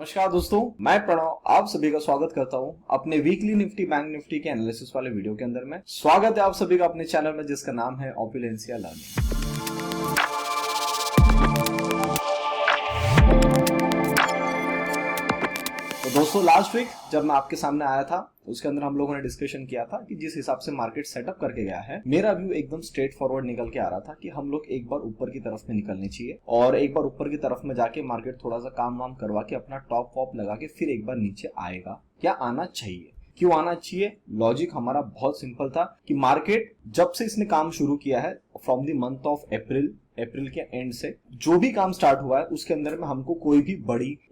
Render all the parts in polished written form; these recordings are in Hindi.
नमस्कार दोस्तों, मैं प्रणव आप सभी का स्वागत करता हूं अपने वीकली निफ्टी बैंक निफ्टी के एनालिसिस वाले वीडियो के अंदर में। स्वागत है आप सभी का अपने चैनल में जिसका नाम है ओपुलेंसिया लर्निंग। तो दोस्तों, लास्ट वीक जब मैं आपके सामने आया था उसके अंदर हम लोगों ने डिस्कशन किया था कि जिस हिसाब से मार्केट सेटअप करके गया है, मेरा व्यू एकदम स्ट्रेट फॉरवर्ड निकल के आ रहा था कि हम लोग एक बार ऊपर की तरफ में निकलनी चाहिए और एक बार ऊपर की तरफ में जाके मार्केट थोड़ा सा काम वाम करवा के अपना टॉप वॉप लगा के फिर एक बार नीचे आएगा या आना चाहिए। क्यों आना चाहिए? लॉजिक हमारा बहुत सिंपल था कि मार्केट जब से इसने काम शुरू किया है from the month of April के एंड से जो भी काम स्टार्ट हुआ है उसके अंदर में हमको कोई भी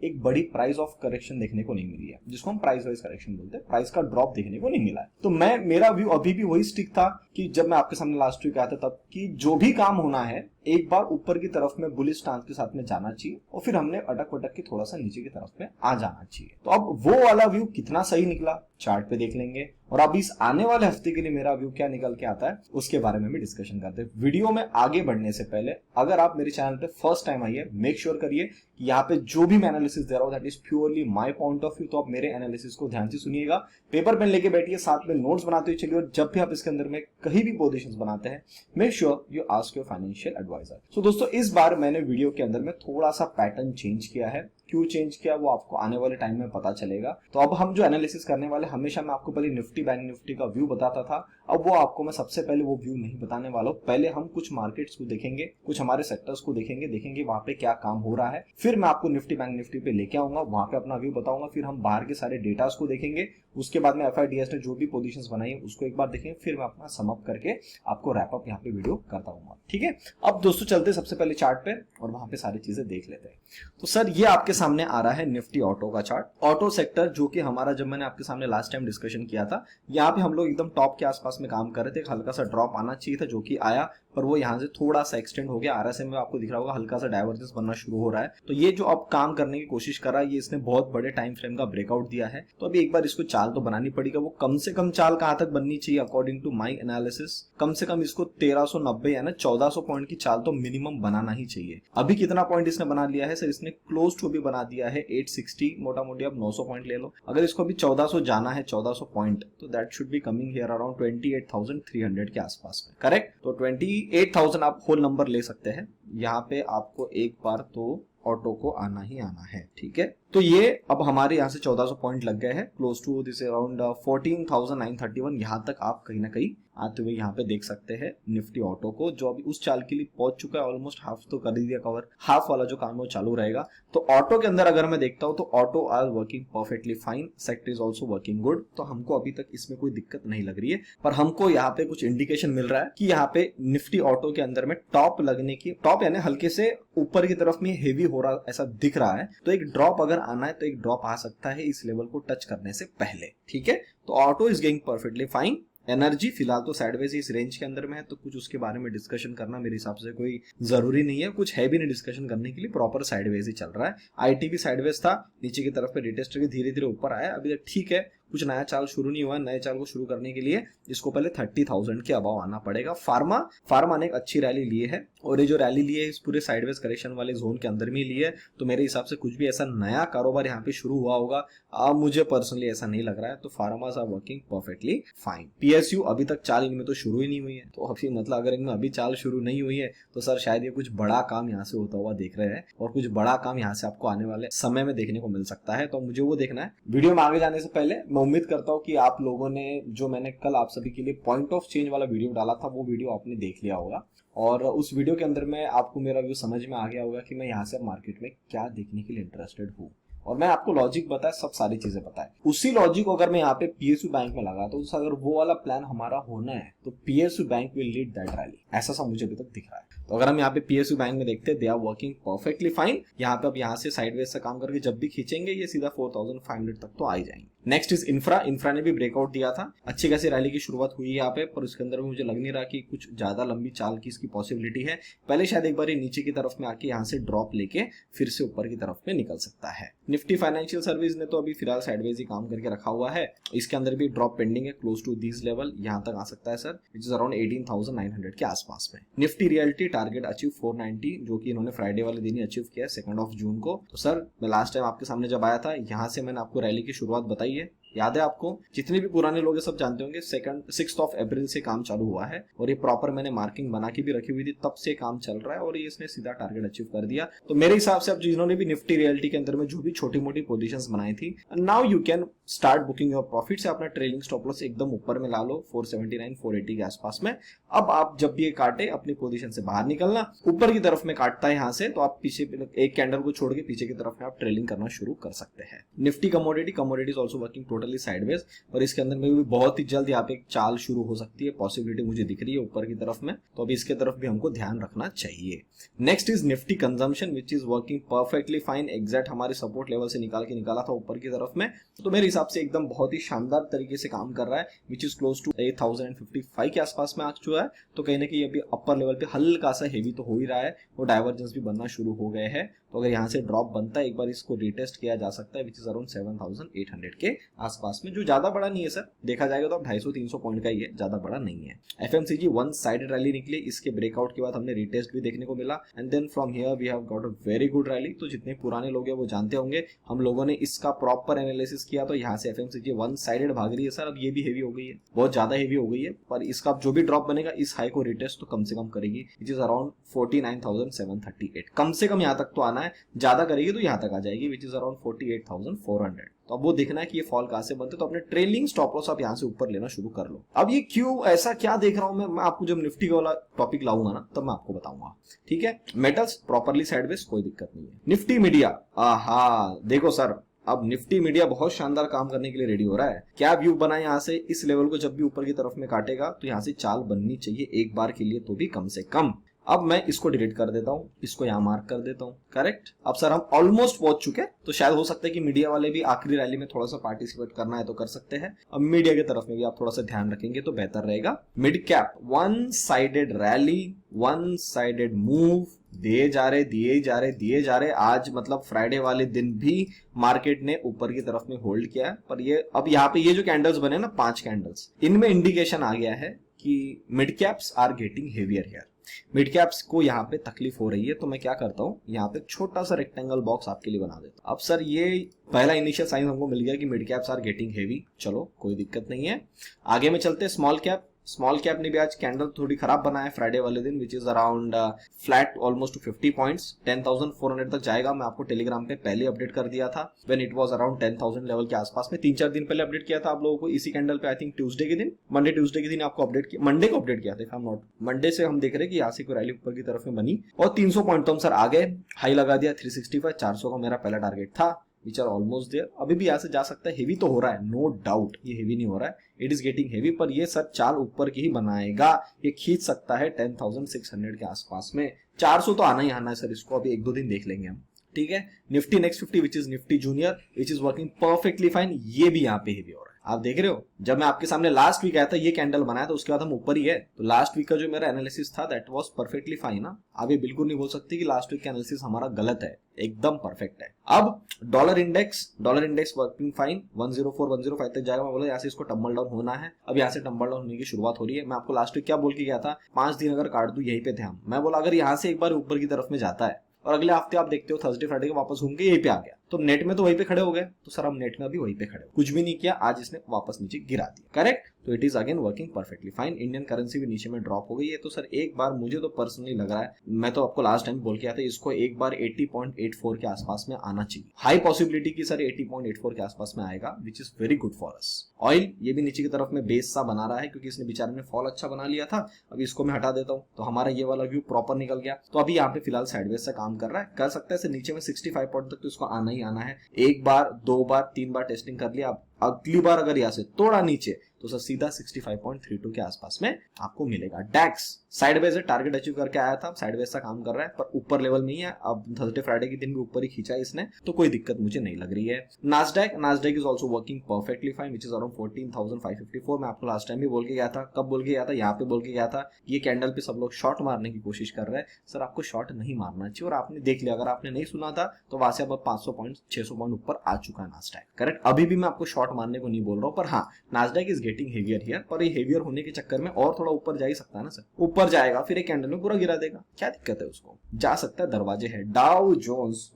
एक बड़ी प्राइस ऑफ करेक्शन देखने को नहीं मिली है, जिसको हम प्राइस वाइज करेक्शन बोलते हैं। प्राइस का ड्रॉप देखने को नहीं मिला है। तो मेरा व्यू अभी भी वही स्टिक था कि जब मैं आपके सामने लास्ट वीक आया था तब कि जो भी काम होना है एक बार ऊपर की तरफ में बुलिश स्टांस के साथ में जाना चाहिए और फिर हमने अटक वटक के थोड़ा सा नीचे की तरफ में आ जाना चाहिए। तो अब वो वाला व्यू कितना सही निकला चार्ट पे देख लेंगे और अब इस आने वाले हफ्ते के लिए मेरा व्यू क्या निकल के आता है उसके बारे में भी डिस्कशन करते हैं। वीडियो में आगे बढ़ने से पहले अगर आप मेरे चैनल पे फर्स्ट टाइम आइए, मेक श्योर करिए कि यहाँ पे जो भी मैं एनालिसिस दे रहा हूँ that is purely my point of view. तो आप मेरे एनालिसिस को ध्यान से सुनिएगा, पेपर पेन लेके बैठिए, साथ में नोट्स बनाते हुए चलिए और जब भी आप इसके अंदर में कहीं भी पोजीशंस बनाते हैं make sure you ask your financial advisor. So दोस्तों, इस बार मैंने वीडियो के अंदर में थोड़ा सा पैटर्न चेंज किया है। क्यों चेंज किया वो आपको आने वाले टाइम में पता चलेगा। तो अब हम जो एनालिसिस करने वाले, हमेशा मैं आपको पहले निफ्टी बैंक निफ्टी का व्यू बताता था, अब वो आपको मैं सबसे पहले वो व्यू नहीं बताने वाला हूं। पहले हम कुछ मार्केट्स को देखेंगे, कुछ हमारे सेक्टर्स को देखेंगे वहां पे क्या काम हो रहा है, फिर मैं आपको निफ्टी बैंक निफ्टी पे लेके आऊंगा, वहां पे अपना व्यू बताऊंगा, फिर हम बाहर के सारे डेटास को देखेंगे, उसके बाद में एफआईडीएस ने जो भी पोजीशंस बनाई है उसको एक बार देखेंगे, फिर मैं अपना सम अप करके आपको रैप अप यहाँ पे वीडियो करता हूँ। ठीक है, अब दोस्तों चलते सबसे पहले चार्ट पे और वहां पे सारी चीजें देख लेते हैं। तो सर, ये आपके सामने आ रहा है निफ्टी ऑटो का चार्ट। ऑटो सेक्टर जो कि हमारा, जब मैंने आपके सामने लास्ट टाइम डिस्कशन किया था, यहाँ पे हम लोग एकदम टॉप के आसपास में काम कर रहे थे। हल्का सा ड्रॉप आना चाहिए था जो कि आया, पर वो यहाँ से थोड़ा सा एक्सटेंड हो गया। आरएसए में आपको दिख रहा होगा हल्का सा डाइवर्जेंस बनना शुरू हो रहा है। तो ये जो अब काम करने की कोशिश कर रहा है, ये इसने बहुत बड़े टाइम फ्रेम का ब्रेकआउट दिया है। तो अभी एक बार इसको चाल तो बनानी पड़ेगा। वो कम से कम चाल कहां तक बननी चाहिए अकॉर्डिंग टू माई एनालिसिस? कम से कम इसको 1390 यानी 1400 पॉइंट की चाल तो मिनिमम बनाना ही चाहिए। अभी कितना पॉइंट इसने बना लिया है सर? इसने क्लोज टू भी बना दिया है 860, मोटा मोटी अब 900 पॉइंट ले लो। अगर इसको अभी 1400 जाना है, 1400 पॉइंट, तो that should be coming here around 28,300 के आसपास में, करेक्ट? तो 28,000 आप होल नंबर ले सकते हैं। यहाँ पे आपको एक बार तो ऑटो को आना ही आना है। ठीक है, तो ये अब हमारे यहाँ से 1400 पॉइंट लग गए हैं, क्लोज टू दिस अराउंड 14,931। यहाँ तक आप कहीं ना कहीं आते हुए यहाँ पे देख सकते हैं निफ्टी ऑटो को, जो अभी उस चाल के लिए पहुंच चुका है। ऑलमोस्ट हाफ तो कर दिया कवर, हाफ वाला जो काम है वो चालू रहेगा। तो ऑटो के अंदर अगर मैं देखता हूँ तो auto are working perfectly fine, sector is also working good. तो हमको अभी तक इसमें कोई दिक्कत नहीं लग रही है, पर हमको यहाँ पे कुछ इंडिकेशन मिल रहा है कि यहाँ पे निफ्टी ऑटो के अंदर में टॉप लगने की, टॉप यानी हल्के से ऊपर की तरफ में हेवी हो रहा ऐसा दिख रहा है। तो एक ड्रॉप अगर आना है तो एक ड्रॉप आ सकता है इस लेवल को टच करने से पहले। ठीक है, तो auto is going perfectly fine. Energy फिलहाल तो साइडवेज इस रेंज के अंदर में है, तो कुछ उसके बारे में डिस्कशन करना मेरे हिसाब से कोई जरूरी नहीं है। कुछ है भी नहीं डिस्कशन करने के लिए, प्रॉपर साइडवेज ही चल रहा है। आईटी भी साइडवेज था, नीचे की तरफ पे रिटेस्टर भी धीरे धीरे ऊपर आया। अभी तक ठीक है, कुछ नया चाल शुरू नहीं हुआ। नए चाल को शुरू करने के लिए इसको पहले 30,000 के अबाव आना पड़ेगा। फार्मा ने एक अच्छी रैली ली है और ये जो रैली ली है इस पूरे साइडवेज करेक्शन वाले जोन के अंदर में ली है। तो मेरे हिसाब से कुछ भी ऐसा नया कारोबार यहाँ पे शुरू हुआ होगा, अब मुझे पर्सनली ऐसा नहीं लग रहा है। तो pharmas are working perfectly fine. PSU अभी तक चाल इनमें तो शुरू ही नहीं हुई है, तो अभी मतलब अगर इनमें अभी चाल शुरू नहीं हुई है तो सर शायद ये कुछ बड़ा काम यहाँ से होता हुआ देख रहे हैं और कुछ बड़ा काम यहाँ से आपको आने वाले समय में देखने को मिल सकता है। तो मुझे वो देखना है। वीडियो में आगे जाने से पहले मैं उम्मीद करता हूँ कि आप लोगों ने, जो मैंने कल आप सभी के लिए पॉइंट ऑफ चेंज वाला वीडियो डाला था, वो वीडियो आपने देख लिया होगा और उस वीडियो के अंदर में आपको मेरा व्यू समझ में आ गया होगा कि मैं यहाँ से मार्केट में क्या देखने के लिए इंटरेस्टेड हूँ। और मैं आपको लॉजिक बताया, सब सारी चीजें बताए। उसी लॉजिक को अगर मैं यहाँ पे पीएसयू बैंक में लगा तो अगर वो वाला प्लान हमारा होना है तो PSU bank will lead that rally, ऐसा सब मुझे अभी तक दिख रहा है। तो अगर हम यहाँ पे पीएसयू बैंक में देखते हैं, they are working perfectly fine. यहाँ पे अब यहाँ से साइडवेज से काम करके जब भी खींचेंगे ये सीधा 4,500 तक तो आ ही जाएंगे। Next is infra. इंफ्रा ने भी ब्रेकआउट दिया था, अच्छी खासी रैली की शुरुआत हुई है यहाँ पे, पर उसके अंदर भी मुझे लग नहीं रहा कि कुछ ज्यादा लंबी चाल की इसकी पॉसिबिलिटी है। पहले शायद एक बार ये नीचे की तरफ में आके यहाँ से ड्रॉप लेके फिर से ऊपर की तरफ में निकल सकता है। निफ्टी फाइनेंशियल सर्विस ने तो अभी फिलहाल साइडवेज ही काम करके रखा हुआ है, इसके अंदर भी ड्रॉप पेंडिंग है क्लोज टू दिस लेवल, यहाँ तक आ सकता है सर, विच इज अराउंड 18,900 के आसपास में। निफ्टी रियल्टी टारगेट अचीव 490, जो कि इन्होंने फ्राइडे वाले दिन ही अचीव किया 2 जून को। तो सर मैं लास्ट टाइम आपके सामने जब आया था, यहाँ से मैंने आपको रैली की शुरुआत बताई है, याद है आपको? जितने भी पुराने लोग सब जानते होंगे 6 अप्रैल से काम चालू हुआ है और ये प्रॉपर मैंने मार्किंग बना के भी रखी हुई थी, तब से काम चल रहा है और ये इसने सीधा टारगेट अचीव कर दिया। तो मेरे हिसाब से अब जिन्होंने भी निफ्टी रियल्टी के अंदर में जो भी छोटी मोटी पोजीशंस बनाई थी, now you can start booking your profit से अपना ट्रेलिंग स्टॉप लॉस एकदम ऊपर में ला लो 479 480 के आसपास में। अब आप जब भी ये काटे अपनी पोजीशन से बाहर निकलना, ऊपर की तरफ में काटता है यहाँ से तो आप पीछे एक कैंडल को छोड़ के पीछे की तरफ में आप ट्रेलिंग करना शुरू कर सकते हैं। Nifty commodities also working totally sideways और इसके अंदर में भी बहुत ही जल्द यहाँ पे एक चाल शुरू हो सकती है, पॉसिबिलिटी मुझे दिख रही है ऊपर की तरफ में, तो अभी इसके तरफ भी हमको ध्यान रखना चाहिए। Next is Nifty consumption which is working perfectly fine, exact हमारे सपोर्ट लेवल से निकाला था ऊपर की तरफ में, तो मेरे हिसाब से एकदम बहुत ही शानदार तरीके से काम कर रहा है, विच इज क्लोज टू 8,055 के आसपास में आ चुका है। तो कहीं ना कहीं अभी अपर लेवल पे हल्का सा हेवी तो हो ही रहा है और डाइवर्जेंस भी बनना शुरू हो गए हैं। तो अगर यहाँ से ड्रॉप बनता है एक बार इसको रिटेस्ट किया जा सकता है, विच इज अराउंड 7,800 के आसपास में, जो ज्यादा बड़ा नहीं है सर, देखा जाएगा तो 250-300 पॉइंट का ही है, ज्यादा बड़ा नहीं है। एफएमसीजी वन साइडेड रैली निकली, इसके ब्रेकआउट के बाद हमने रिटेस्ट भी देखने को मिला and then from here we have got a very good rally. तो जितने पुराने लोग हैं वो जानते होंगे, हम लोगों ने इसका प्रॉपर एनालिसिस किया, तो यहाँ से एफएमसीजी वन साइडेड भाग रही है सर, अब ये भी हेवी हो गई है, बहुत ज्यादा हेवी हो गई है, पर इसका जो भी ड्रॉप बनेगा इस हाई को रिटेस्ट तो कम से कम करेगी, विच इज अराउंड 49,738, कम से कम यहाँ तक तो आना है, ज्यादा करेगी तो यहाँ तक आ जाएगी, विच इज अराउंड 48,400। तो अब वो देखना है कि ये फॉल कहां से बनते, तो अपने ट्रेलिंग स्टॉप लॉस आप यहां से ऊपर लेना शुरू कर लो। अब ये क्यों ऐसा क्या देख रहा हूं मैं आपको जब निफ्टी वाला टॉपिक लाऊंगा ना तब मैं आपको बताऊंगा, ठीक है। मेटल्स प्रॉपरली साइडवेज, कोई दिक्कत नहीं है। निफ्टी मीडिया, आहा देखो सर, अब निफ्टी मीडिया बहुत शानदार काम करने के लिए रेडी हो रहा है। क्या व्यू बना यहाँ से, इस लेवल को जब भी ऊपर की तरफ में काटेगा तो यहाँ से चाल बननी चाहिए एक बार के लिए तो भी कम से कम। अब मैं इसको डिलीट कर देता हूं, इसको यहां मार्क कर देता हूं, करेक्ट। अब सर हम ऑलमोस्ट पहुंच चुके, तो शायद हो सकता है कि मीडिया वाले भी आखिरी रैली में थोड़ा सा पार्टिसिपेट करना है तो कर सकते हैं। अब मीडिया की तरफ में भी आप थोड़ा सा ध्यान रखेंगे तो बेहतर रहेगा। Mid cap one sided rally, one sided move, दिए जा रहे। आज मतलब फ्राइडे वाले दिन भी मार्केट ने ऊपर की तरफ में होल्ड किया है, पर ये अब यहाँ पे ये जो कैंडल्स बने ना 5 कैंडल्स, इनमें इंडिकेशन आ गया है कि mid caps are getting heavier here. Mid caps को यहाँ पे तकलीफ हो रही है, तो मैं क्या करता हूँ, यहाँ पे छोटा सा रेक्टेंगल बॉक्स आपके लिए बना देता हूँ। अब सर ये पहला इनिशियल साइन हमको मिल गया कि mid caps are getting heavy, चलो कोई दिक्कत नहीं है। आगे में चलते हैं स्मॉल कैप। स्मॉल कैप ने भी आज कैंडल थोड़ी खराब बनाया फ्राइडे वाले दिन, विच is around flat almost 50 points, 10,400 तक जाएगा। मैं आपको टेलीग्राम पे पहले अपडेट कर दिया था when it was around 10,000 level के आसपास में, 3-4 दिन पहले अपडेट किया था आप लोगों को इसी कैंडल पे, आई थिंक ट्यूसडे के दिन, मंडे ट्यूसडे के दिन आपको अपडेट किया, मंडे को अपडेट किया था, if I am not, Monday से हम देख रहे हैं कि यहाँ से कोई रैली ऊपर की तरफ में बनी और 300 पॉइंट तो हम सर आ गए, हाई लगा दिया 365, 400 का मेरा पहला टारगेट था, विच आर ऑलमोस्ट देयर। अभी भी यहाँ से जा सकता है, हेवी तो हो रहा है, नो डाउट ये हेवी नहीं हो रहा है, इट इज गेटिंग हेवी, पर ये सर चाल ऊपर की ही बनाएगा, ये खींच सकता है 10,600 के आसपास में। 400 तो आना ही आना है सर, इसको अभी 1-2 दिन देख लेंगे हम, ठीक है। Nifty next 50 which is Nifty junior, which is working perfectly fine, ये भी यहाँ पे हेवी हो रहा है, आप देख रहे हो। जब मैं आपके सामने लास्ट वीक आया था, ये कैंडल बनाया था, उसके बाद हम ऊपर ही है, तो लास्ट वीक का जो मेरा एनालिसिस था दैट वाज परफेक्टली फाइन ना। आप ये बिल्कुल नहीं बोल सकते कि लास्ट वीक का एनालिसिस हमारा गलत है, एकदम परफेक्ट है। अब डॉलर इंडेक्स वर्किंग फाइन, 104-105 तक जाएगा। मैं बोला यहाँ से इसको टम्बल डाउन होना है, अब यहाँ से टम्बल डाउन होने की शुरुआत हो रही है। मैं आपको लास्ट वीक क्या बोल के गया था, 5 दिन अगर काट दूं यहीं पे ध्यान, मैं बोला अगर यहाँ से एक बार ऊपर की तरफ में जाता है और अगले हफ्ते आप देखते हो थर्सडे फ्राइडे के वापस घूम के यहीं पे आ गया, तो नेट में तो वहीं पे खड़े हो गए, तो सर हम नेट में भी वहीं पे खड़े हो, कुछ भी नहीं किया, आज इसने वापस नीचे गिरा दिया, करेक्ट। तो it is again working perfectly fine. Indian currency भी नीचे में ड्रॉप हो गई है, तो सर एक बार मुझे तो पर्सनली लग रहा है, मैं तो आपको लास्ट टाइम बोल के आया था, इसको एक बार 80.84 के आसपास में आना चाहिए, हाई पॉसिबिलिटी की सर 80.84 के आसपास में आएगा, which is very good for us. Oil ये भी नीचे की तरफ में बेस सा बना रहा है, क्योंकि इसने बेचारे ने फॉल अच्छा बना लिया था, अभी इसको मैं हटा देता हूँ, तो हमारा ये वाला व्यू प्रॉपर निकल गया। तो अभी यहाँ पे फिलहाल साइडवेज से काम कर रहा है, कर सकता है नीचे में 65 पॉइंट तक तो इसको आना ही आना है। एक बार, 2 बार, 3 बार टेस्टिंग कर लिया, अब अगली बार अगर यहाँ से तोड़ा नीचे तो सर सीधा 65.32 के आसपास में आपको मिलेगा। डैक्स साइडवेज है, टारगेट अचीव करके आया था, साइडवेज सा काम कर रहा है पर ऊपर लेवल में ही है। अब थर्सडे फ्राइडे के दिन भी ऊपर ही खींचा है इसने, तो कोई दिक्कत मुझे नहीं लग रही है। Nasdaq is also working perfectly fine which is around 14,554। मैं आपको लास्ट टाइम भी बोल के गया था, कब बोल के गया था, यहाँ पे बोल के गया था ये कैंडल पे सब लोग शॉर्ट मारने की कोशिश कर रहे हैं। सर आपको शॉर्ट नहीं मारना चाहिए और आपने देख लिया। अगर आपने नहीं सुना था तो वहां से अब 500 पॉइंट 600 पॉइंट ऊपर आ चुका है नास्डैक, करेक्ट। अभी भी मैं आपको शॉर्ट मारने को नहीं बोल रहा हूँ, पर हाँ Nasdaq is getting heavier here. पर ये हेवियर होने के चक्कर में और थोड़ा ऊपर जा ही सकता है ना सर, ऊपर जाएगा फिर एक कैंडल में पूरा गिरा देगा, क्या दिक्कत है, उसको जा सकता है, दरवाजे है। डाउ जोन्स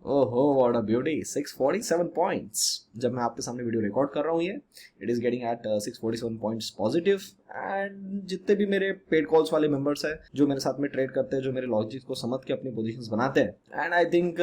ओहो व्हाट अ ब्यूटी, 647 पॉइंट्स। जब मैं आपके सामने वीडियो रिकॉर्ड कर रहा हूँ ये it is getting eight 647 points positive. And जितने भी मेरे पेड कॉल्स वाले मेंबर्स हैं जो मेरे साथ में ट्रेड करते हैं, जो मेरे लॉजिक को समझ के अपनी पोजीशंस बनाते हैं, and I think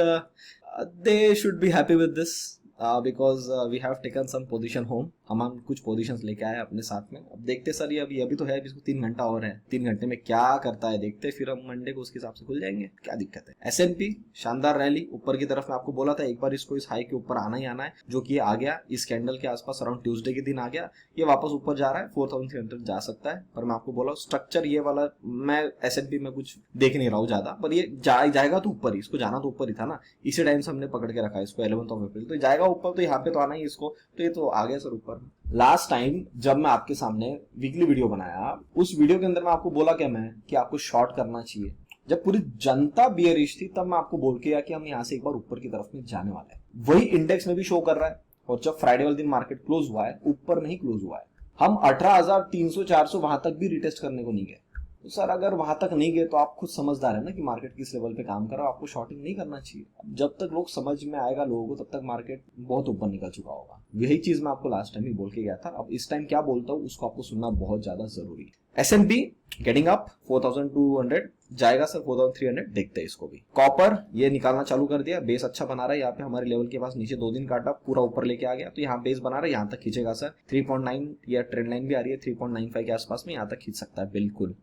they should be happy with this because we have taken some position home. हम कुछ पोजीशंस लेके आए अपने साथ में। अब देखते सर ये अभी तो है, इसको 3 घंटा और है, 3 घंटे में क्या करता है देखते, फिर हम मंडे को उसके हिसाब से खुल जाएंगे, क्या दिक्कत है। S&P शानदार रैली ऊपर की तरफ। मैं आपको बोला था एक बार इसको इस हाई के ऊपर आना ही आना है, जो कि आ गया इस कैंडल के आसपास अराउंड ट्यूसडे के दिन आ गया। ये वापस ऊपर जा रहा है, 4300 जा सकता है। पर मैं आपको बोला स्ट्रक्चर ये वाला, मैं S&P में कुछ देख नहीं रहा हूँ ज्यादा, पर ये जाएगा तो ऊपर ही, इसको जाना तो ऊपर ही था ना। इसी टाइम से हमने पकड़ के रखा है इसको 11 अप्रैल, तो जाएगा ऊपर, तो यहाँ पे तो आना ही इसको, तो ये तो आ गया सर ऊपर। लास्ट टाइम जब मैं आपके सामने वीकली वीडियो बनाया, उस वीडियो के अंदर मैं आपको बोला क्या मैं कि आपको शॉर्ट करना चाहिए, जब पूरी जनता बियरिश थी, तब मैं आपको बोल के गया कि हम यहाँ से एक बार ऊपर की तरफ में जाने वाले हैं। वही इंडेक्स में भी शो कर रहा है। और जब फ्राइडे वाले दिन मार्केट क्लोज हुआ है, ऊपर नहीं क्लोज हुआ है, हम 18,300 400 वहां तक भी रिटेस्ट करने को नहीं गए। तो सर अगर वहां तक नहीं गए तो आप खुद समझदार है ना कि मार्केट किस लेवल पे काम कर रहा है, आपको शॉर्टिंग नहीं करना चाहिए। जब तक लोग समझ में आएगा लोगों को, तब तक मार्केट बहुत ऊपर निकल चुका होगा। यही चीज मैं आपको लास्ट टाइम ही बोल के गया था। अब इस टाइम क्या बोलता हूँ उसको आपको सुनना बहुत ज्यादा जरूरी है। S&P गेटिंग अप 4200 जाएगा सर 4300, देखते हैं इसको भी। कॉपर ये निकालना चालू कर दिया, बेस अच्छा बना रहा है। यहाँ पे हमारे लेवल के पास नीचे 2 दिन काटा, पूरा ऊपर लेके आ गया, तो यहाँ बेस बना रहा है, यहाँ तक खींचेगा सर। 3.9 या ट्रेंड लाइन भी आ रही है 3.95 के आसपास में, यहाँ तक खींच सकता है बिल्कुल।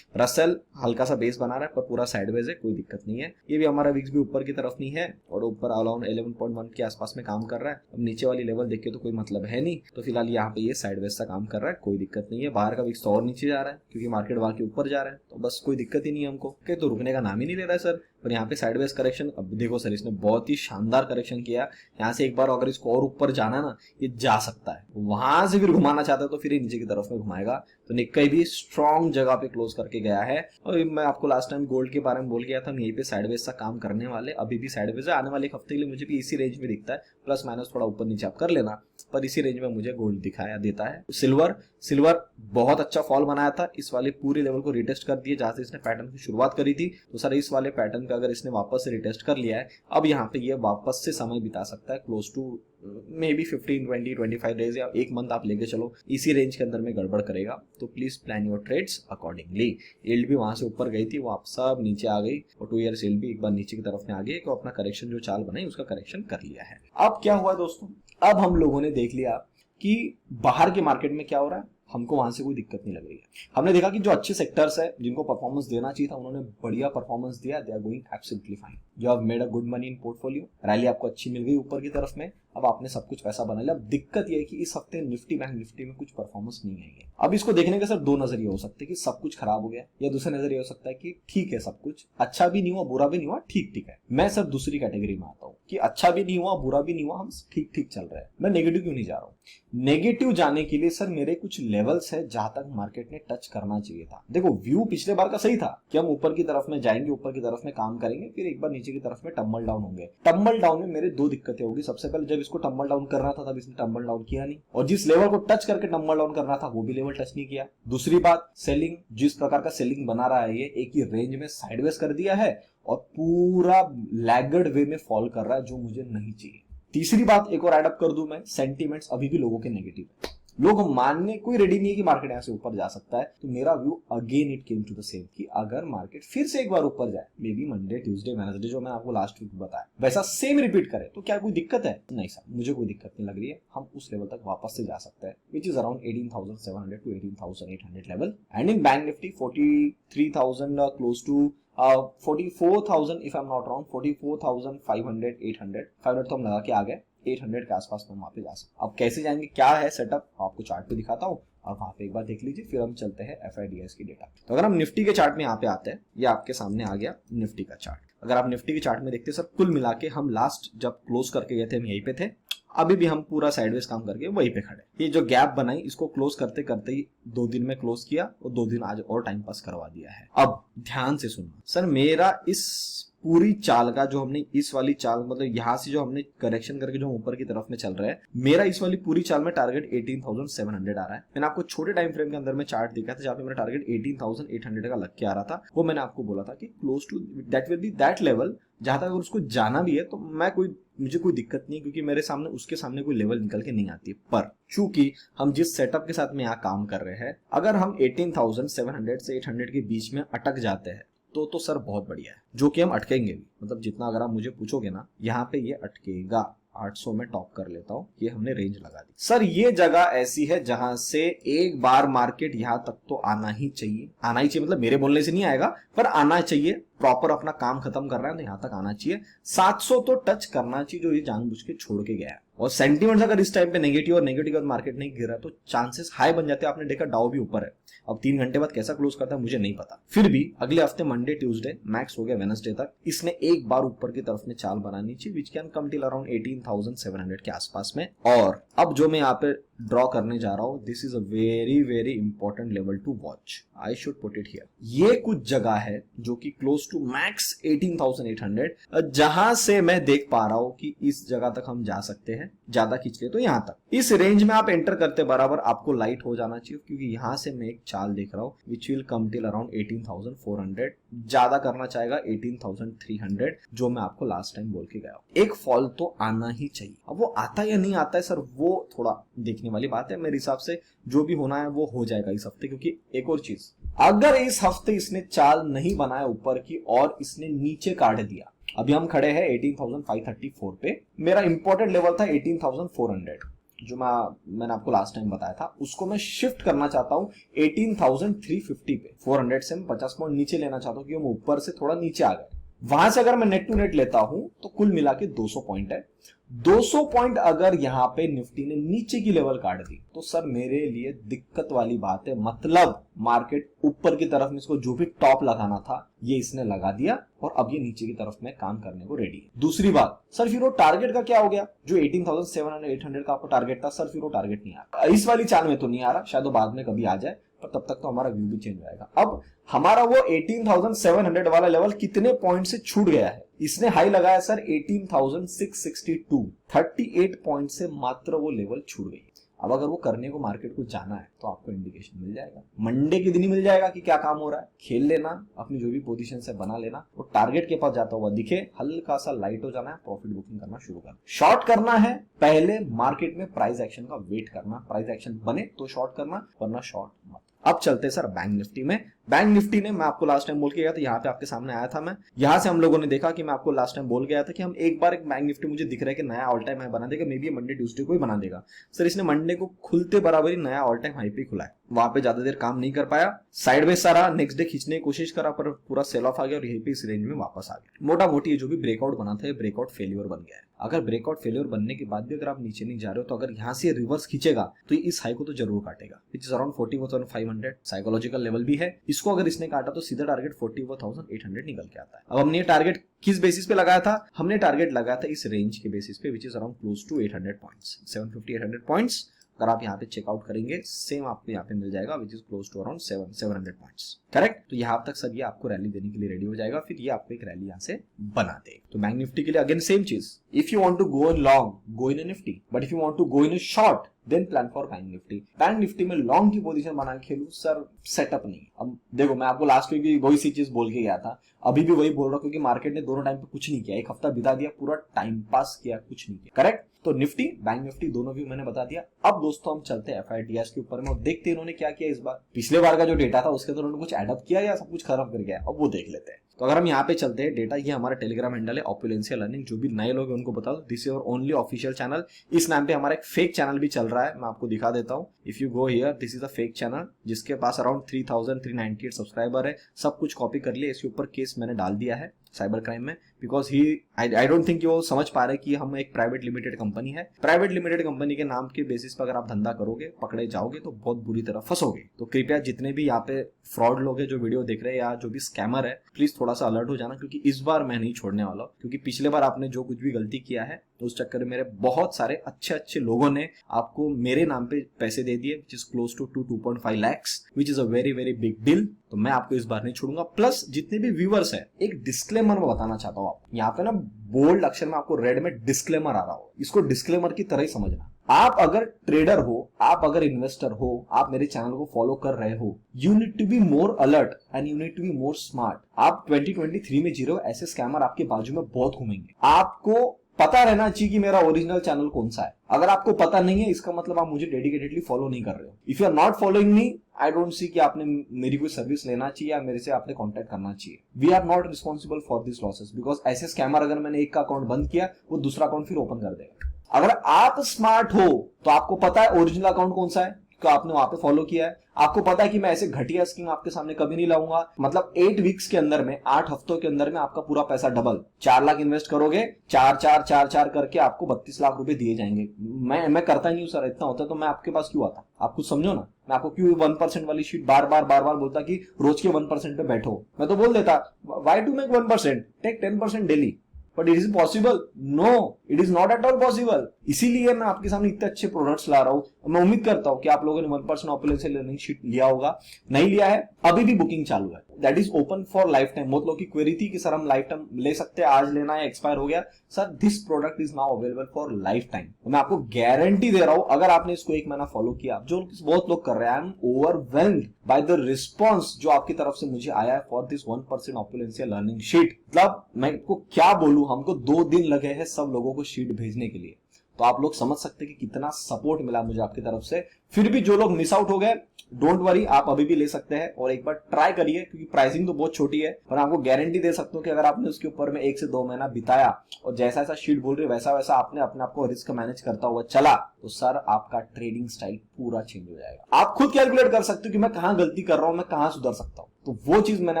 रसल हल्का सा बेस बना रहा है पर पूरा साइडवेज है, कोई दिक्कत नहीं है। ये भी हमारा विक्स भी ऊपर की तरफ नहीं है और ऊपर अराउंड 11.1 के आसपास में काम कर रहा है। अब नीचे वाली लेवल देख के तो कोई मतलब है नहीं, तो फिलहाल यहाँ पे ये साइडवेज सा काम कर रहा है, कोई दिक्कत नहीं है। बाहर का विक्स तो और नीचे जा रहा है क्योंकि मार्केट वहां के ऊपर जा रहा है, तो बस कोई दिक्कत ही नहीं है हमको। कि तो रुकने का नाम ही नहीं ले रहा है सर। पर यहाँ पे साइडवेज करेक्शन, अब देखो सर इसने बहुत ही शानदार करेक्शन किया। यहाँ से एक बार अगर इसको और ऊपर जाना ना, ये जा सकता है। वहां से फिर घुमाना चाहता है तो फिर ये नीचे की तरफ में घुमाएगा। तो निक्काई भी स्ट्रॉन्ग जगह पे क्लोज करके गया है। और मैं आपको लास्ट टाइम गोल्ड के बारे में बोल गया था, हम यहीं पे साइडवेज सा काम करने वाले, अभी भी साइडवेज है। आने वाले एक हफ्ते के लिए मुझे भी इसी रेंज में दिखता है, प्लस माइनस थोड़ा ऊपर नीचे आप कर लेना, पर इसी रेंज में मुझे गोल्ड दिखाया देता है। सिल्वर बहुत अच्छा फॉल बनाया था, इस वाले पूरे लेवल को रिटेस्ट कर दिए जहां से इसने पैटर्न की शुरुआत करी थी। तो सर इस वाले पैटर्न का अगर इसने वापस से रिटेस्ट कर लिया है, अब यहाँ पे ये वापस से समय बिता सकता है close to maybe 15, 20, 25 days या 1 मंथ आप लेके चलो, इसी रेंज के अंदर में गड़बड़ करेगा। तो please plan your trades accordingly. Yield भी वहां से ऊपर गई थी, वो आप सब नीचे आ गई, और 2 ईयर यील्ड भी एक बार नीचे की तरफ में आ गई, तो अपना करेक्शन जो चाल बनाई उसका करेक्शन कर लिया है। अब क्या हुआ दोस्तों, अब हम लोगों ने देख लिया कि बाहर के मार्केट में क्या हो रहा है, हमको वहां से कोई दिक्कत नहीं लग रही है। हमने देखा कि जो अच्छे सेक्टर्स है जिनको परफॉर्मेंस देना चाहिए था, उन्होंने बढ़िया परफॉर्मेंस दिया, they are going absolutely fine. You have made a good money in portfolio, rally आपको अच्छी मिल गई ऊपर की तरफ में, अब आपने सब कुछ पैसा बना लिया। अब दिक्कत यह है कि इस हफ्ते निफ्टी बैंक निफ्टी में कुछ परफॉर्मेंस नहीं आई है। अब इसको देखने के सर 2 नजरिए हो सकते हैं कि सब कुछ खराब हो गया, या दूसरा नजरिया हो सकता है कि ठीक है, सब कुछ अच्छा भी नहीं हुआ बुरा भी नहीं हुआ, ठीक ठीक है। मैं सर दूसरी कैटेगरी में आता हूँ कि अच्छा भी नहीं हुआ बुरा भी नहीं हुआ, हम ठीक ठीक चल रहे हैं। मैं नेगेटिव क्यों नहीं जा रहा हूँ। नेगेटिव जाने के लिए सर मेरे कुछ लेवल्स है जहां तक मार्केट ने टच करना चाहिए था। देखो व्यू पिछले बार का सही था कि हम ऊपर की तरफ में जाएंगे, ऊपर की तरफ में काम करेंगे, फिर एक बार नीचे की तरफ में टम्बल डाउन होंगे। टम्बल डाउन में मेरे 2 दिक्कतें होगी। सबसे पहले जब इसको टम्बल डाउन करना था तब इसने टम्बल डाउन किया नहीं, और जिस लेवल को टच करके टम्बल डाउन करना था वो भी लेवल टच नहीं किया। दूसरी बात, सेलिंग, जिस प्रकार का सेलिंग बना रहा है ये एक ही रेंज में साइडवेज कर दिया है और पूरा लैगर्ड वे में फॉल कर रहा है, जो मुझे नहीं चाहिए। तीसरी बात एक और एडअप कर दूं मैं, सेंटीमेंट्स अभी भी लोगों के नेगेटिव है। लोग मानने कोई रेडी नहीं है कि मार्केट यहां से ऊपर जा सकता है। तो मेरा view again it came to the same कि अगर मार्केट फिर से एक बार ऊपर जाए, maybe Monday Tuesday Wednesday जो मैं आपको लास्ट वीक बताया, वैसा सेम रिपीट करे, तो क्या कोई दिक्कत है? नहीं सर, मुझे कोई दिक्कत नहीं लग रही है। हम उस लेवल तक वापस से जा सकते हैं, which is around 18,700 to 18,800 level. And in Bank Nifty 43,000 close to 44,000 if I am not wrong, 44,500, 800 तो हम लगा के आ गए, 800 के आसपास में वहां पे जा सकते। अब कैसे जाएंगे, क्या है सेटअप, आपको चार्ट पे दिखाता हूँ और वहां पे एक बार देख लीजिए, फिर हम चलते हैं FIDS की डेटा। तो अगर हम निफ्टी के चार्ट में यहाँ पे आते हैं, ये आपके सामने आ गया निफ्टी का चार्ट। अगर आप निफ्टी के चार्ट में देखते हैं सर, कुल मिला के हम लास्ट जब क्लोज करके गए थे हम यहीं पे थे, अभी भी हम पूरा साइडवेज काम करके वहीं पे खड़े। ये जो गैप बनाई इसको क्लोज करते करते ही 2 दिन में क्लोज किया और 2 दिन आज और टाइम पास करवा दिया है। अब ध्यान से सुनना सर, मेरा इस पूरी चाल का जो हमने इस वाली चाल मतलब यहाँ से जो हमने करेक्शन करके जो ऊपर की तरफ में चल रहा है, मेरा इस वाली पूरी चाल में टारगेट 18,700 आ रहा है। मैंने आपको छोटे टाइम फ्रेम के अंदर में चार्ट दिखा था जहाँ पे मेरा टारगेट 18,800 का लग के आ रहा था। वो मैंने आपको बोला था कि close to that will be that level, जहां तक अगर उसको जाना भी है तो मुझे कोई दिक्कत नहीं है, क्योंकि मेरे सामने उसके सामने कोई लेवल निकल के नहीं आती है। पर चूंकि हम जिस सेटअप के साथ में यहाँ काम कर रहे हैं, अगर हम 18,700 से 800 के बीच में अटक जाते हैं तो सर बहुत बढ़िया है, जो कि हम अटकेंगे भी। मतलब जितना अगर आप मुझे पूछोगे ना, यहाँ पे ये अटकेगा। 800 में टॉप कर लेता हूँ, ये हमने रेंज लगा दी। सर ये जगह ऐसी है जहां से एक बार मार्केट यहां तक तो आना ही चाहिए, मतलब मेरे बोलने से नहीं आएगा, पर आना चाहिए। प्रॉपर अपना काम खत्म कर रहा है तो यहां तक आना चाहिए। 700 तो टच करना चाहिए, जो ये जानबूझ के छोड़ के गया है। और सेंटीमेंट्स अगर इस टाइम पे नेगेटिव और नेगेटिव मार्केट नहीं गिरा तो चांसेस हाई बन जाते हैं। आपने देखा डाउ भी ऊपर है, अब 3 घंटे बाद कैसा क्लोज करता है मुझे नहीं पता। फिर भी अगले हफ्ते मंडे, ट्यूसडे, मैक्स हो गया वेडनेसडे तक, इसने एक बार ऊपर की तरफ में चाल बनानी चाहिए, which can come till around 18,700 के आसपास में। और अब जो मैं यहाँ पे ड्रॉ करने जा रहा हूं, this is a very very important level to watch, I should put it here. ये कुछ जगह है जो कि क्लोज टू मैक्स 18,800, जहां से मैं देख पा रहा हूं कि इस जगह तक हम जा सकते हैं, ज्यादा खींच ले तो यहां तक। इस रेंज में आप एंटर करते बराबर आपको लाइट हो जाना चाहिए, क्योंकि यहां से मैं एक चाल देख रहा हूं which will come till around 18,400, ज्यादा करना चाहेगा 18,300, जो मैं आपको लास्ट टाइम बोल के गया हूं। एक फॉल तो आना ही चाहिए। अब वो आता या नहीं आता है सर, वो थोड़ा देखने वाली बात है। मेरे हिसाब से जो भी होना है वो हो जाएगा इस हफ्ते, क्योंकि एक और चीज, अगर इस हफ्ते इसने चाल नहीं बनाया ऊपर की और इसने नीचे काट दिया, अभी हम खड़े हैं 18,534 पे, मेरा इंपॉर्टेंट लेवल था 18,400, जो मैंने आपको लास्ट टाइम बताया था, उसको मैं शिफ्ट करना चाहता हूं 18,350 पे। 400 से मैं 50 पॉइंट नीचे लेना चाहता हूं, क्योंकि हम ऊपर से थोड़ा नीचे आ गए। वहां से अगर मैं नेट टू नेट लेता हूं तो कुल मिला के 200 पॉइंट है। 200 पॉइंट अगर यहां पे निफ्टी ने नीचे की लेवल काट दी तो सर मेरे लिए दिक्कत वाली बात है। मतलब मार्केट ऊपर की तरफ में इसको जो भी टॉप लगाना था ये इसने लगा दिया और अब ये नीचे की तरफ में काम करने को रेडी है। दूसरी बात सर, फिर वो टारगेट का क्या हो गया? जो 18,700 800 का आपको टारगेट था सर, फिर वो टारगेट नहीं आ रहा। इस वाली चाल में तो नहीं आ रहा, शायद वो बाद में कभी आ जाए, पर तब तक तो हमारा व्यू भी चेंज हो जाएगा। अब हमारा वो 18,700 वाला लेवल कितने पॉइंट से छूट गया है? इसने हाई लगाया सर 18,662, 38 पॉइंट से मात्र वो लेवल छूट गई। अब अगर वो करने को मार्केट को जाना है तो आपको इंडिकेशन मिल जाएगा, मंडे के दिन ही मिल जाएगा कि क्या काम हो रहा है। खेल लेना, अपनी जो भी पोजीशन से बना लेना, वो टारगेट के पास जाता हुआ दिखे, हल्का सा लाइट हो जाना है, प्रॉफिट बुकिंग करना शुरू करना। शॉर्ट करना है, पहले मार्केट में प्राइस एक्शन का वेट करना, प्राइस एक्शन बने तो शॉर्ट करना, वरना शॉर्ट मत। अब चलते सर बैंक निफ्टी में। बैंक निफ्टी ने मैं आपको लास्ट टाइम बोल के गया था, यहाँ पे आपके सामने आया था मैं, यहाँ से हम लोगों ने देखा कि मैं आपको लास्ट टाइम बोल गया था कि हम एक बार एक बैंक निफ्टी मुझे दिख रहा है कि नया ऑल टाइम हाई बना देगा, मे बी मंडे ट्यूसडे को ही बना देगा। सर इसने मंडे को खुलते बराबर ही नया ऑल टाइम हाई पे खुला है, वहां पे ज्यादा देर काम नहीं कर पाया, साइड में सारा नेक्स्ट डे खींचने की कोशिश करा पर पूरा सेल ऑफ आ गया और यहीं पे इस रेंज में वापस आ गया। मोटा मोटी ये जो भी ब्रेकआउट बना था ये ब्रेकआउट फेलियर बन गया है। अगर ब्रेकआउट फेलियर बनने के बाद भी अगर आप नीचे नहीं जा रहे हो तो अगर यहाँ से रिवर्स खींचेगा तो इस हाई को तो जरूर काटेगा, विच इज अराउंड 41,500 साइकोलॉजिकल लेवल भी है। इसको अगर इसने काटा तो सीधा टारगेट 41,800 निकल के आता है। अब हमने टारगेट किस बेसिस पे लगाया था? हमने टारगेट लगाया था इस रेंज के बेसिस पे, which is around close to 800 points, 750-800 points. अगर आप यहाँ पे चेकआउट करेंगे सेम आपको यहाँ पे मिल जाएगा, which is close to around 700 points, correct. तो यहाँ तक सर ये आपको रैली देने के लिए रेडी हो जाएगा, फिर ये आपको एक रैली यहाँ से बना देगा। तो बैंक निफ्टी के लिए अगेन सेम चीज, if you want to go in long go in Nifty, but if you want to go in short then plan for Bank Nifty. Bank Nifty में लॉन्ग की पोजीशन बना के खेलूं सर, सेटअप नहीं। अब देखो मैं आपको लास्ट वीक भी वही सी चीज बोल के गया था, अभी भी वही बोल रहा हूं, क्योंकि मार्केट ने दोनों टाइम पे कुछ नहीं किया, एक हफ्ता बिता दिया, पूरा टाइम पास किया, कुछ नहीं किया, करेक्ट। तो निफ्टी बैंक निफ्टी दोनों भी मैंने बता दिया। अब दोस्तों हम चलते हैं FIDS के ऊपर में और देखते हैं इन्होंने क्या किया इस बार। पिछले बार का जो डेटा था उसके अंदर उन्होंने कुछ एडअप किया या सब कुछ खत्म कर गया, अब वो देख लेते हैं। तो अगर हम यहाँ पे चलते हैं डेटा, ये हमारा टेलीग्राम हैंडल है ऑपुलेंशियल अर्निंग। जो भी नए लोग हैं उनको बता दो this is your only official channel. इस नाम पे हमारा एक फेक चैनल भी चल रहा है, मैं आपको दिखा देता हूँ। If you go here, this is a fake channel जिसके पास अराउंड 3398 सब्सक्राइबर है। सब कुछ कॉपी कर लिया, इसके ऊपर केस मैंने डाल दिया है साइबर क्राइम में, because he I don't think वो समझ पा रहे कि हम एक प्राइवेट लिमिटेड कंपनी है। प्राइवेट लिमिटेड कंपनी के नाम के बेसिस पर अगर आप धंधा करोगे, पकड़े जाओगे तो बहुत बुरी तरह फंसोगे। तो कृपया जितने भी यहाँ पे फ्रॉड लोग हैं जो वीडियो देख रहे हैं या जो भी स्कैमर है, प्लीज थोड़ा सा अलर्ट हो जाना, क्योंकि इस बार मैं नहीं छोड़ने वाला हूँ। क्योंकि पिछले बार आपने जो कुछ भी गलती किया है तो उस चक्कर में मेरे बहुत सारे अच्छे अच्छे लोगों ने आपको मेरे नाम पे पैसे दे दिए, which is close to 2.5 lakhs, which is a very very big deal. तो मैं आपको इस बार नहीं छोड़ूंगा। प्लस जितने भी व्यूअर्स है, एक डिस्क्लेमर मैं बताना चाहता हूँ आपको। यहाँ पे ना बोल्ड अक्षर में आपको रेड में डिस्क्लेमर आ रहा हो, इसको डिस्क्लेमर की तरह ही समझना। आप अगर ट्रेडर हो, आप अगर इन्वेस्टर हो, आप मेरे चैनल को फॉलो कर रहे हो, you need to be more alert and you need to be more smart. आप 2023 में जी रहे हो, ऐसे स्कैमर आपके बाजू में बहुत घूमेंगे। आपको पता रहना चाहिए कि मेरा ओरिजिनल चैनल कौन सा है। अगर आपको पता नहीं है, इसका मतलब आप मुझे डेडिकेटेडली फॉलो नहीं कर रहे हो। If you are not following me, I don't see कि आपने मेरी कोई सर्विस लेना चाहिए या मेरे से आपने कांटेक्ट करना चाहिए। We are not responsible for this losses, because ऐसे स्कैमर, अगर मैंने एक का अकाउंट बंद किया, वो दूसरा अकाउंट फिर ओपन कर देगा। अगर आप स्मार्ट हो तो आपको पता है ओरिजिनल अकाउंट कौन सा है, तो आपने वहां पे फॉलो किया है। आपको पता है कि मैं ऐसे घटिया स्कीम आपके सामने कभी नहीं लाऊंगा। मतलब 8 वीक्स के अंदर में, 8 हफ्तों के अंदर में आपका पूरा पैसा डबल, 4 लाख इन्वेस्ट करोगे, 4 करके आपको 32 लाख रुपए दिए जाएंगे। मैं करता ही नहीं हूं सर, इतना होता तो मैं आपके पास क्यों आता। आप कुछ समझो ना, मैं आपको क्यों 1% वाली शीट बार बार बोलता कि रोज के 1% पे बैठो। मैं तो बोल देता why to make 1%, take 10% daily. But it is possible? No, it is not at all possible. इसीलिए मैं आपके सामने इतने अच्छे प्रोडक्ट्स ला रहा हूं। मैं उम्मीद करता हूं कि आप लोगों ने 1% ऑपुलेंशियल अर्निंग शीट लिया होगा। नहीं लिया है, अभी भी बुकिंग चालू है, that is open for life time. बहुत लोग की क्वेरी थी कि सर हम लाइफ टाइम ले सकते हैं, आज लेना है, एक्सपायर हो गया। Sir this product is now available for life time. मैं आपको गारंटी दे रहा हूं, अगर आपने इसको 1 महीना फॉलो किया, जो बहुत लोग कर रहे हैं, I am overwhelmed by the response जो आपकी तरफ से मुझे आया है फॉर दिस 1% ऑपुलेंशियल अर्निंग शीट। मतलब मैं आपको क्या बोलूं, हमको 2 दिन लगे हैं सब लोगों को शीट भेजने के लिए। तो आप लोग समझ सकते हैं कि कितना सपोर्ट मिला मुझे आपकी तरफ से। फिर भी जो लोग मिस आउट हो गए, डोंट वरी, आप अभी भी ले सकते हैं और एक बार ट्राई करिए, क्योंकि प्राइसिंग तो बहुत छोटी है। पर आपको गारंटी दे सकता हूं कि अगर आपने उसके ऊपर में 1 से 2 महीना बिताया और जैसा ऐसा शीट बोल रही वैसा वैसा आपने अपने आप को रिस्क मैनेज करता हुआ चला, तो सर आपका ट्रेडिंग स्टाइल पूरा चेंज हो जाएगा। आप खुद कैलकुलेट कर सकते हो कि मैं कहां गलती कर रहा हूं, मैं कहां सुधर सकता हूं। तो वो चीज मैंने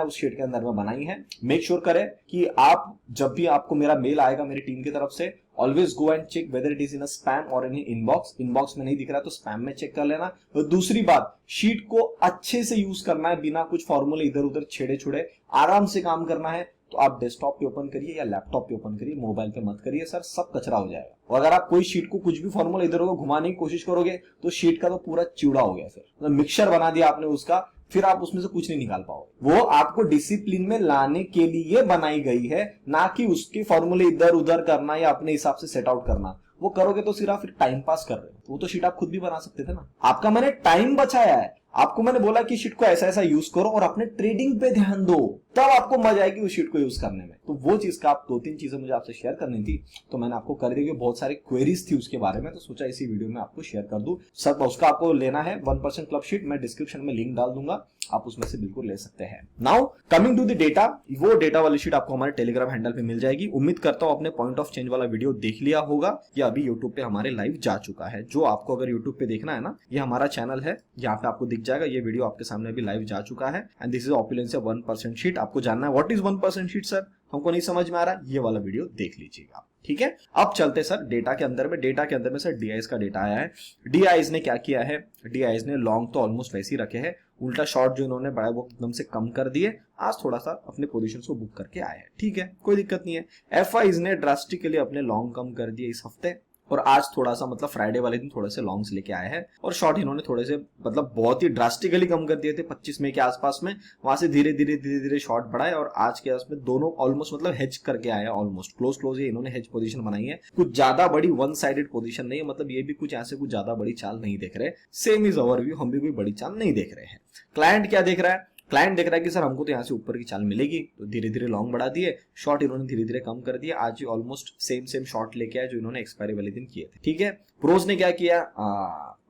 उस शीट के अंदर में बनाई है। मेक श्योर करें कि आप जब भी आपको मेरा मेल आएगा मेरी टीम की तरफ से, always go and check whether it is in a spam और इन इनबॉक्स। इनबॉक्स में नहीं दिख रहा तो स्पैम में चेक कर लेना। और दूसरी बात, शीट को अच्छे से यूज करना है, बिना कुछ फॉर्मूले इधर उधर छेड़े छुड़े, आराम से काम करना है। तो आप डेस्कटॉप पे ओपन करिए या लैपटॉप पे ओपन करिए, मोबाइल पे मत करिए सर, सब कचरा हो जाएगा। और अगर आप कोई शीट को कुछ भी फॉर्मूला इधर उधर घुमाने की कोशिश करोगे तो शीट का तो पूरा चिवड़ा हो गया। फिर मतलब मिक्सचर बना दिया आपने उसका, फिर आप उसमें से कुछ नहीं निकाल पाओगे। वो आपको डिसिप्लिन में लाने के लिए बनाई गई है, ना कि उसके फॉर्मूले इधर उधर करना या अपने हिसाब से सेट आउट करना। वो करोगे तो सिर्फ फिर टाइम पास कर रहे हो। वो तो शीट आप खुद भी बना सकते थे ना। आपका मैंने टाइम बचाया है, आपको मैंने बोला कि शीट को ऐसा ऐसा यूज करो और अपने ट्रेडिंग पे ध्यान दो, तब आपको मजा आएगी उस शीट को यूज करने में। तो वो चीज का आप 2-3 चीजें मुझे आपसे शेयर करनी थी, तो मैंने आपको कर दी। बहुत सारी क्वेरीज थी उसके बारे में, तो सोचा इसी वीडियो में आपको शेयर कर दूं। सब उसका आपको लेना है 1% क्लब शीट, मैं डिस्क्रिप्शन में लिंक डाल दूंगा, आप उसमें से बिल्कुल ले सकते हैं। Now coming to the data, वो डेटा वाली शीट आपको हमारे टेलीग्राम हैंडल पे मिल जाएगी। उम्मीद करता हूं आपने पॉइंट ऑफ चेंज वाला वीडियो देख लिया होगा, या अभी यूट्यूब पे हमारे लाइव जा चुका है। जो आपको अगर यूट्यूब पे देखना है ना, ये हमारा चैनल है, यहाँ पे आपको दिख जाएगा, ये वीडियो आपके सामने अभी लाइव जा चुका है। And this is opulential 1% sheet. आपको जानना है व्हाट इज 1% शीट सर, हमको नहीं समझ में आ रहा, ये वाला वीडियो देख लीजिएगा, ठीक है। अब चलते सर डेटा के अंदर में। डेटा के अंदर में सर डीआईज का डेटा आया है। डीआईज ने क्या किया है, डीआईज ने लॉन्ग तो ऑलमोस्ट वैसे ही रखे हैं, उल्टा शॉर्ट जो इन्होंने बढ़ाया वो एकदम से कम कर दिए। आज थोड़ा सा अपने पोजीशन को बुक करके आए हैं, ठीक है, कोई दिक्कत नहीं है। एफआईज ने ड्रास्टिकली अपने लॉन्ग कम कर दिए इस हफ्ते, और आज थोड़ा सा मतलब फ्राइडे वाले दिन थोड़े से लॉन्ग्स लेके आए हैं। और शॉर्ट इन्होंने थोड़े से मतलब बहुत ही ड्रास्टिकली कम कर दिए थे 25 मई के आसपास में, वहां से धीरे धीरे शॉर्ट बढ़ाए और आज के आसपास में दोनों ऑलमोस्ट मतलब हेज करके आए हैं, ऑलमोस्ट क्लोज ही इन्होंने हेज पोजीशन बनाई है। कुछ ज्यादा बड़ी वन साइडेड पोजीशन नहीं है, मतलब ये भी कुछ ऐसे कुछ ज्यादा बड़ी चाल नहीं देख रहे। सेम इज ओवरव्यू, हम भी कोई बड़ी चाल नहीं देख रहे हैं। क्लाइंट क्या देख रहा है, क्लाइंट देख रहा है कि सर हमको तो यहाँ से ऊपर की चाल मिलेगी, तो धीरे धीरे लॉन्ग बढ़ा दिए, शॉर्ट इन्होंने धीरे धीरे कम कर दिया। आज ही ऑलमोस्ट सेम शॉर्ट लेके आए जो इन्होंने एक्सपायरी वाले दिन किए थे। ठीक है, प्रोज ने क्या किया,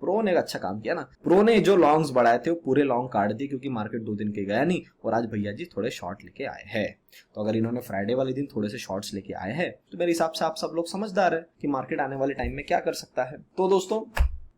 प्रो ने अच्छा काम किया ना। प्रो ने जो लॉन्ग्स बढ़ाए थे वो पूरे लॉन्ग काट दिए, क्योंकि मार्केट 2 दिन के गया नहीं, और आज भैया जी थोड़े शॉर्ट लेके आए हैं। तो अगर इन्होंने फ्राइडे वाले दिन थोड़े से शॉर्ट्स लेके आए हैं तो मेरे हिसाब से आप सब लोग समझदार है कि मार्केट आने वाले टाइम में क्या कर सकता है। तो दोस्तों,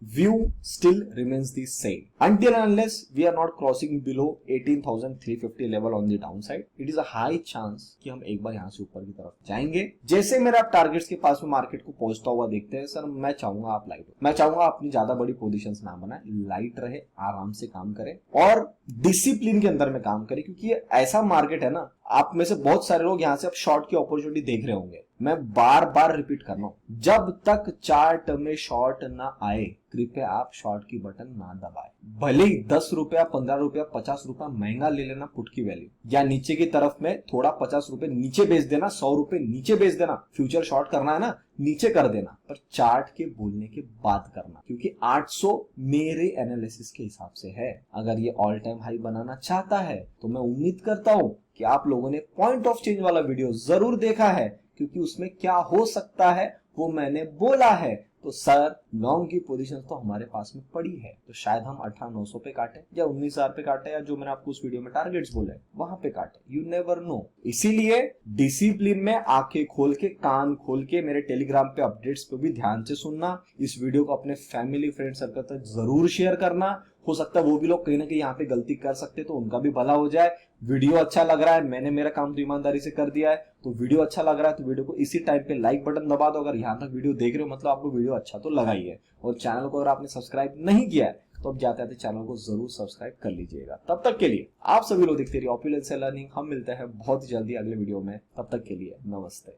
view still remains the same until and unless we are not crossing below 18,350 level on the downside. It is a high chance कि हम एक बार यहाँ से ऊपर की तरफ जाएंगे। जैसे मेरे आप टारगेट्स के पास में मार्केट को पहुंचता हुआ देखते हैं, सर मैं चाहूंगा आप लाइट, मैं चाहूंगा अपनी ज्यादा बड़ी पोजीशंस ना बनाए, लाइट रहे, आराम से काम करें और डिसिप्लिन के अंदर में काम करें, क्योंकि ये ऐसा मार्केट है ना, आप में से बहुत सारे लोग यहाँ से अब शॉर्ट की अपॉर्चुनिटी देख रहे होंगे। मैं बार बार रिपीट कर रहा हूं, जब तक चार्ट में शॉर्ट ना आए कृपया आप शॉर्ट की बटन ना दबाएं। भले ही 10 रुपया, 15 रुपया, 50 रुपया महंगा ले लेना पुट की वैल्यू, या नीचे की तरफ में थोड़ा 50 रुपए नीचे बेच देना, 100 रुपए नीचे बेच देना। फ्यूचर शॉर्ट करना है ना, नीचे कर देना, पर चार्ट के बोलने के बाद करना, क्योंकि 800 मेरे एनालिसिस के हिसाब से है। अगर ये ऑल टाइम हाई बनाना चाहता है तो मैं उम्मीद करता हूं कि आप लोगों ने पॉइंट ऑफ चेंज वाला वीडियो जरूर देखा है, क्योंकि उसमें क्या हो सकता है वो मैंने बोला है। तो सर लॉन्ग की पोजीशन तो हमारे पास में पड़ी है, तो शायद हम 18,900 पे काटे या 19,000 पे काटे, या जो मैंने आपको उस वीडियो में टारगेट्स बोले वहां पे काटे, यू नेवर नो। इसीलिए डिसिप्लिन में आंखें खोल के, कान खोल के मेरे टेलीग्राम पे अपडेट्स पे भी ध्यान से सुनना। इस वीडियो को अपने फैमिली फ्रेंड सर्कल तक जरूर शेयर करना। हो सकता है वो भी लोग कहीं ना कहीं यहाँ पे गलती कर सकते, तो उनका भी भला हो जाए। वीडियो अच्छा लग रहा है, मैंने मेरा काम तो ईमानदारी से कर दिया है, तो वीडियो अच्छा लग रहा है तो वीडियो को इसी टाइम पे लाइक बटन दबा दो। अगर यहाँ तक वीडियो देख रहे हो मतलब आपको वीडियो अच्छा तो लगा ही है। और चैनल को अगर आपने सब्सक्राइब नहीं किया है तो अब जाते आते चैनल को जरूर सब्सक्राइब कर लीजिएगा। तब तक के लिए आप सभी लोग देखते रहिए ऑप्युलेंस लर्निंग। हम मिलते हैं बहुत जल्दी अगले वीडियो में, तब तक के लिए नमस्ते।